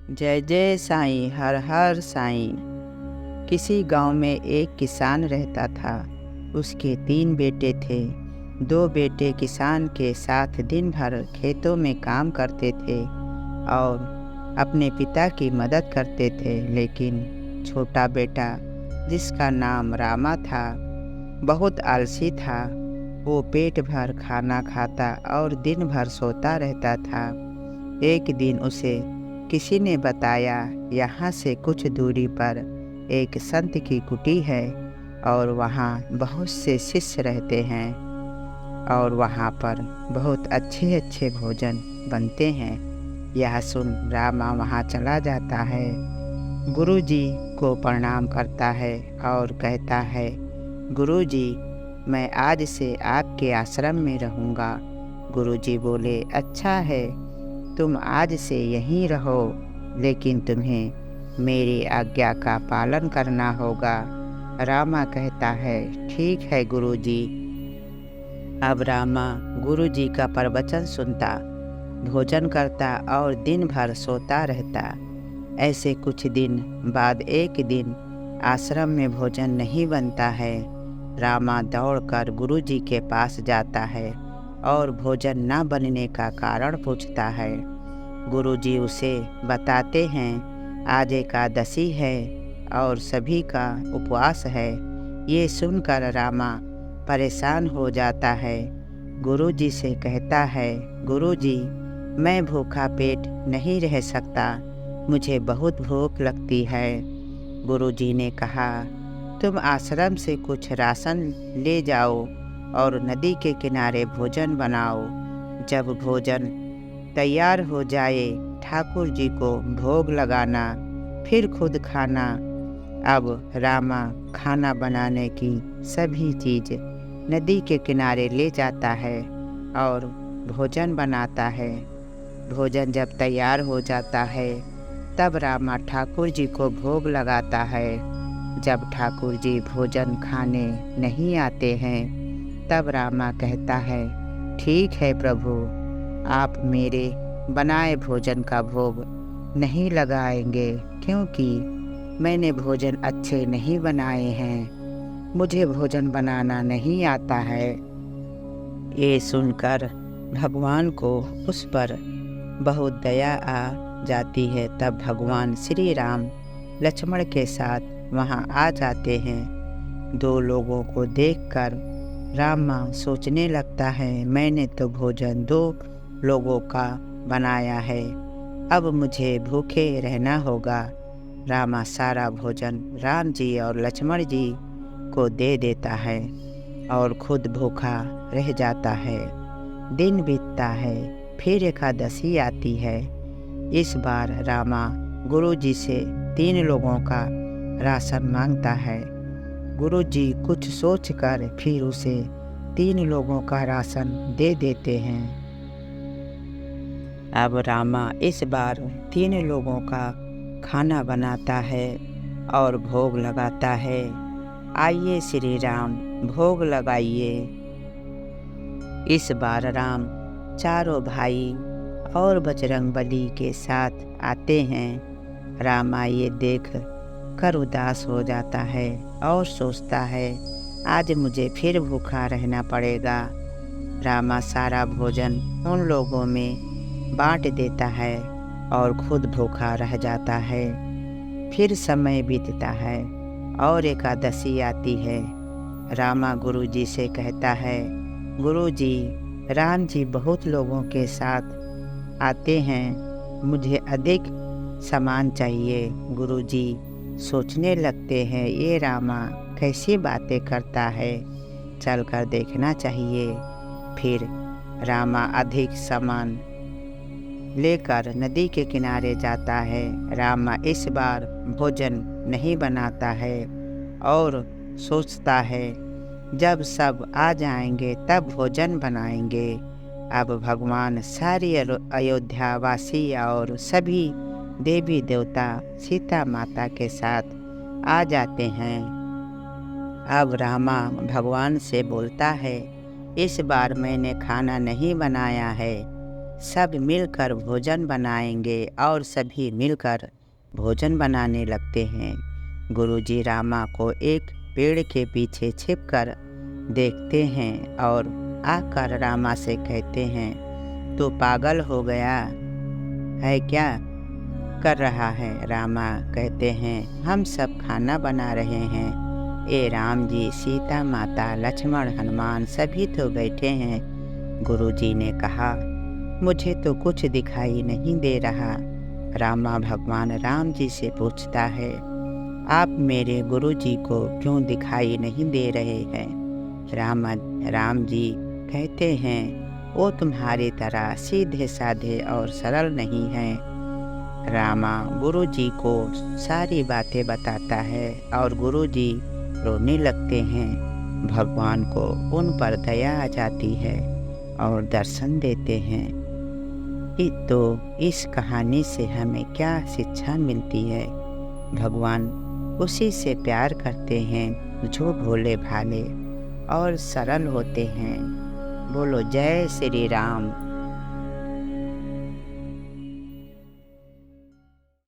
जय जय साईं, हर हर साईं। किसी गांव में एक किसान रहता था। उसके 3 बेटे थे। 2 बेटे किसान के साथ दिन भर खेतों में काम करते थे और अपने पिता की मदद करते थे, लेकिन छोटा बेटा, जिसका नाम रामा था, बहुत आलसी था। वो पेट भर खाना खाता और दिन भर सोता रहता था। एक दिन उसे किसी ने बताया, यहाँ से कुछ दूरी पर एक संत की कुटी है और वहाँ बहुत से शिष्य रहते हैं और वहाँ पर बहुत अच्छे अच्छे भोजन बनते हैं। यह सुन रामा वहाँ चला जाता है। गुरुजी को प्रणाम करता है और कहता है, गुरुजी, मैं आज से आपके आश्रम में रहूँगा। गुरुजी बोले, अच्छा है, तुम आज से यहीं रहो, लेकिन तुम्हें मेरी आज्ञा का पालन करना होगा। रामा कहता है, ठीक है गुरुजी। अब रामा गुरुजी का प्रवचन सुनता, भोजन करता और दिन भर सोता रहता। ऐसे कुछ दिन बाद एक दिन आश्रम में भोजन नहीं बनता है। रामा दौड़कर गुरुजी के पास जाता है और भोजन न बनने का कारण पूछता है। गुरुजी उसे बताते हैं, आज एकादशी है और सभी का उपवास है। ये सुनकर रामा परेशान हो जाता है। गुरुजी से कहता है, गुरुजी, मैं भूखा पेट नहीं रह सकता, मुझे बहुत भूख लगती है। गुरुजी ने कहा, तुम आश्रम से कुछ राशन ले जाओ और नदी के किनारे भोजन बनाओ। जब भोजन तैयार हो जाए, ठाकुर जी को भोग लगाना, फिर खुद खाना। अब रामा खाना बनाने की सभी चीज़ नदी के किनारे ले जाता है और भोजन बनाता है। भोजन जब तैयार हो जाता है, तब रामा ठाकुर जी को भोग लगाता है। जब ठाकुर जी भोजन खाने नहीं आते हैं, तब रामा कहता है, ठीक है प्रभु, आप मेरे बनाए भोजन का भोग नहीं लगाएंगे, क्योंकि मैंने भोजन अच्छे नहीं बनाए हैं, मुझे भोजन बनाना नहीं आता है। ये सुनकर भगवान को उस पर बहुत दया आ जाती है। तब भगवान श्री राम लक्ष्मण के साथ वहाँ आ जाते हैं। 2 लोगों को देखकर रामा सोचने लगता है, मैंने तो भोजन 2 लोगों का बनाया है, अब मुझे भूखे रहना होगा। रामा सारा भोजन राम जी और लक्ष्मण जी को दे देता है और खुद भूखा रह जाता है। दिन बीतता है, फिर एकादशी आती है। इस बार रामा गुरुजी से 3 लोगों का राशन मांगता है। गुरुजी कुछ सोचकर फिर उसे 3 लोगों का राशन दे देते हैं। अब रामा इस बार 3 लोगों का खाना बनाता है और भोग लगाता है। आइए श्री राम, भोग लगाइए। इस बार राम चारों भाई और बजरंगबली के साथ आते हैं। रामा ये देख कर उदास हो जाता है और सोचता है, आज मुझे फिर भूखा रहना पड़ेगा। रामा सारा भोजन उन लोगों में बांट देता है और खुद भूखा रह जाता है। फिर समय बीतता है और एकादशी आती है। रामा गुरुजी से कहता है, गुरुजी, राम जी बहुत लोगों के साथ आते हैं, मुझे अधिक सामान चाहिए। गुरुजी सोचने लगते हैं, ये रामा कैसी बातें करता है, चलकर देखना चाहिए। फिर रामा अधिक सामान लेकर नदी के किनारे जाता है। रामा इस बार भोजन नहीं बनाता है और सोचता है, जब सब आ जाएंगे तब भोजन बनाएंगे। अब भगवान सारी अयोध्या वासी और सभी देवी देवता सीता माता के साथ आ जाते हैं। अब रामा भगवान से बोलता है, इस बार मैंने खाना नहीं बनाया है, सब मिलकर भोजन बनाएंगे और सभी मिलकर भोजन बनाने लगते हैं। गुरुजी रामा को एक पेड़ के पीछे छिपकर देखते हैं और आकर रामा से कहते हैं, तू पागल हो गया है क्या कर रहा है? रामा कहते हैं, हम सब खाना बना रहे हैं। ए राम जी, सीता माता, लक्ष्मण, हनुमान सभी तो बैठे हैं। गुरुजी ने कहा, मुझे तो कुछ दिखाई नहीं दे रहा। रामा भगवान राम जी से पूछता है, आप मेरे गुरुजी को क्यों दिखाई नहीं दे रहे हैं? राम जी कहते हैं, वो तुम्हारी तरह सीधे साधे और सरल नहीं हैं। रामा गुरुजी को सारी बातें बताता है और गुरुजी रोने लगते हैं। भगवान को उन पर दया आ जाती है और दर्शन देते हैं। तो इस कहानी से हमें क्या शिक्षा मिलती है? भगवान उसी से प्यार करते हैं जो भोले भाले और सरल होते हैं। बोलो जय श्री राम।